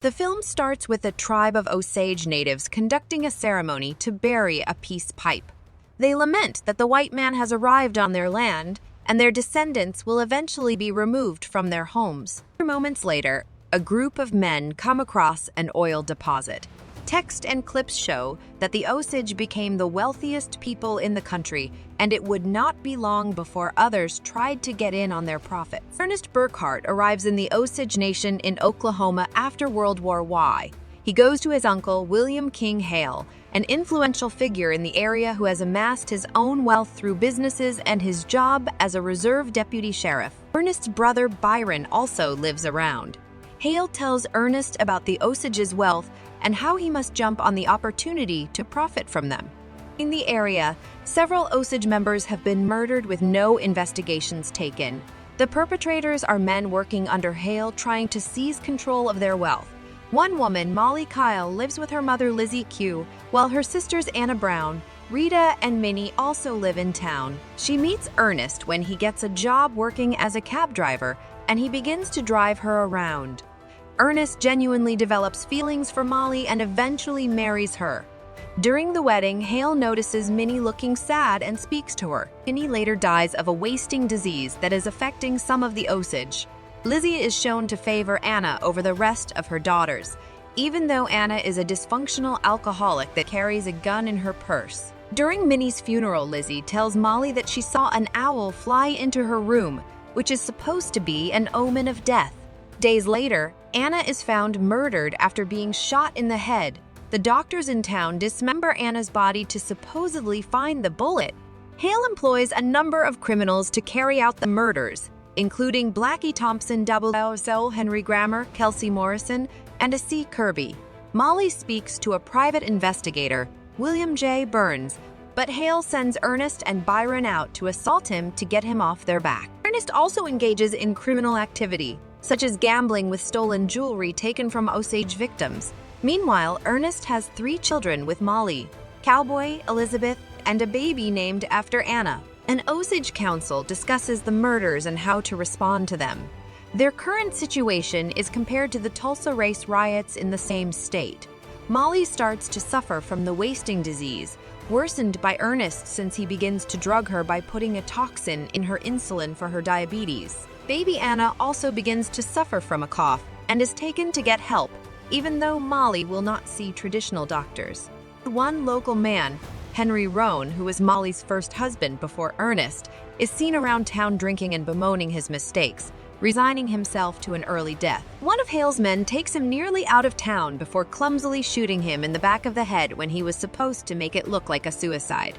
The film starts with a tribe of Osage natives conducting a ceremony to bury a peace pipe. They lament that the white man has arrived on their land, and their descendants will eventually be removed from their homes. Moments later, a group of men come across an oil deposit. Text and clips show that the Osage became the wealthiest people in the country, and it would not be long before others tried to get in on their profits. Ernest Burkhart arrives in the Osage Nation in Oklahoma after World War I. He goes to his uncle, William King Hale, an influential figure in the area who has amassed his own wealth through businesses and his job as a reserve deputy sheriff. Ernest's brother Byron also lives around. Hale tells Ernest about the Osage's wealth and how he must jump on the opportunity to profit from them. In the area, several Osage members have been murdered with no investigations taken. The perpetrators are men working under Hale trying to seize control of their wealth. One woman, Molly Kyle, lives with her mother Lizzie Q, while her sisters Anna Brown, Rita, and Minnie also live in town. She meets Ernest when he gets a job working as a cab driver, and he begins to drive her around. Ernest genuinely develops feelings for Molly and eventually marries her. During the wedding, Hale notices Minnie looking sad and speaks to her. Minnie later dies of a wasting disease that is affecting some of the Osage. Lizzie is shown to favor Anna over the rest of her daughters, even though Anna is a dysfunctional alcoholic that carries a gun in her purse. During Minnie's funeral, Lizzie tells Molly that she saw an owl fly into her room, which is supposed to be an omen of death. Days later, Anna is found murdered after being shot in the head. The doctors in town dismember Anna's body to supposedly find the bullet. Hale employs a number of criminals to carry out the murders, including Blackie Thompson, Double Henry Grammer, Kelsey Morrison, and a C. Kirby. Molly speaks to a private investigator, William J. Burns, but Hale sends Ernest and Byron out to assault him to get him off their back. Ernest also engages in criminal activity, such as gambling with stolen jewelry taken from Osage victims. Meanwhile, Ernest has 3 children with Molly, Cowboy, Elizabeth, and a baby named after Anna. An Osage council discusses the murders and how to respond to them. Their current situation is compared to the Tulsa race riots in the same state. Molly starts to suffer from the wasting disease, worsened by Ernest since he begins to drug her by putting a toxin in her insulin for her diabetes. Baby Anna also begins to suffer from a cough and is taken to get help, even though Molly will not see traditional doctors. One local man, Henry Roan, who was Molly's first husband before Ernest, is seen around town drinking and bemoaning his mistakes, resigning himself to an early death. One of Hale's men takes him nearly out of town before clumsily shooting him in the back of the head when he was supposed to make it look like a suicide.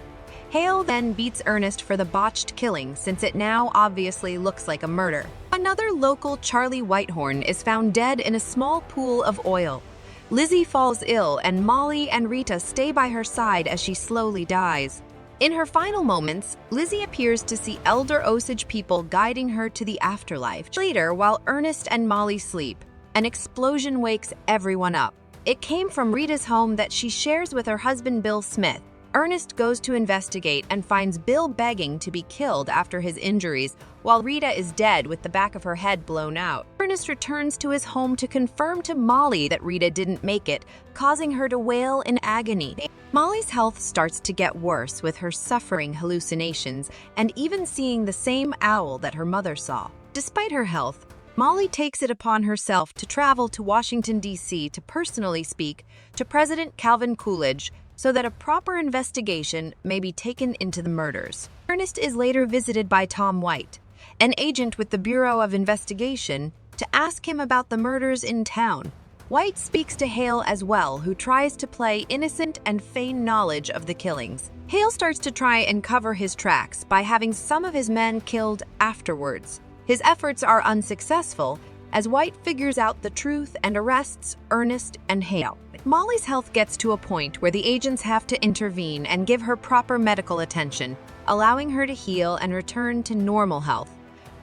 Hale then beats Ernest for the botched killing since it now obviously looks like a murder. Another local, Charlie Whitehorn, is found dead in a small pool of oil. Lizzie falls ill and Molly and Rita stay by her side as she slowly dies. In her final moments, Lizzie appears to see elder Osage people guiding her to the afterlife. Later, while Ernest and Molly sleep, an explosion wakes everyone up. It came from Rita's home that she shares with her husband Bill Smith. Ernest goes to investigate and finds Bill begging to be killed after his injuries, while Rita is dead with the back of her head blown out. Ernest returns to his home to confirm to Molly that Rita didn't make it, causing her to wail in agony. Molly's health starts to get worse with her suffering hallucinations and even seeing the same owl that her mother saw. Despite her health, Molly takes it upon herself to travel to Washington, D.C. to personally speak to President Calvin Coolidge so that a proper investigation may be taken into the murders. Ernest is later visited by Tom White, an agent with the Bureau of Investigation, to ask him about the murders in town. White speaks to Hale as well, who tries to play innocent and feign knowledge of the killings. Hale starts to try and cover his tracks by having some of his men killed afterwards. His efforts are unsuccessful as White figures out the truth and arrests Ernest and Hale. Molly's health gets to a point where the agents have to intervene and give her proper medical attention, allowing her to heal and return to normal health.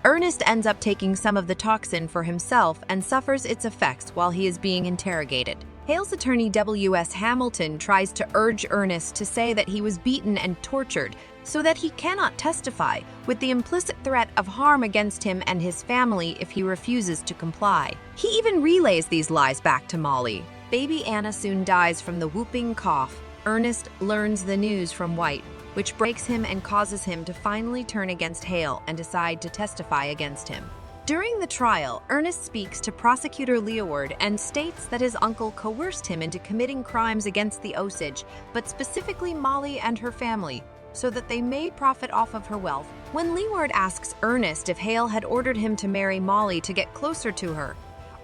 Ernest ends up taking some of the toxin for himself and suffers its effects while he is being interrogated. Hale's attorney W.S. Hamilton tries to urge Ernest to say that he was beaten and tortured so that he cannot testify, with the implicit threat of harm against him and his family if he refuses to comply. He even relays these lies back to Molly. Baby Anna soon dies from the whooping cough. Ernest learns the news from White, which breaks him and causes him to finally turn against Hale and decide to testify against him. During the trial, Ernest speaks to Prosecutor Leeward and states that his uncle coerced him into committing crimes against the Osage, but specifically Molly and her family, so that they may profit off of her wealth. When Leeward asks Ernest if Hale had ordered him to marry Molly to get closer to her,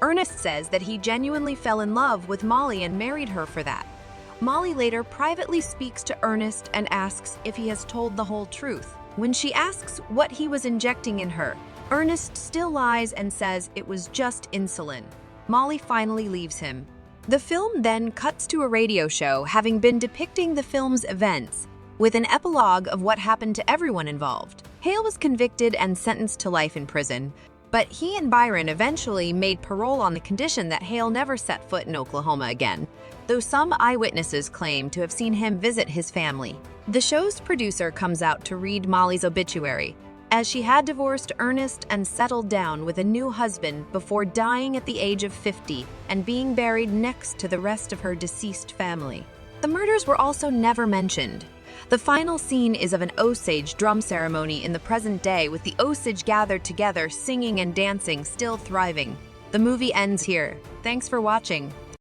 Ernest says that he genuinely fell in love with Molly and married her for that. Molly later privately speaks to Ernest and asks if he has told the whole truth. When she asks what he was injecting in her, Ernest still lies and says it was just insulin. Molly finally leaves him. The film then cuts to a radio show having been depicting the film's events, with an epilogue of what happened to everyone involved. Hale was convicted and sentenced to life in prison, but he and Byron eventually made parole on the condition that Hale never set foot in Oklahoma again, though some eyewitnesses claim to have seen him visit his family. The show's producer comes out to read Molly's obituary, as she had divorced Ernest and settled down with a new husband before dying at the age of 50 and being buried next to the rest of her deceased family. The murders were also never mentioned. The final scene is of an Osage drum ceremony in the present day, with the Osage gathered together, singing and dancing, still thriving. The movie ends here. Thanks for watching.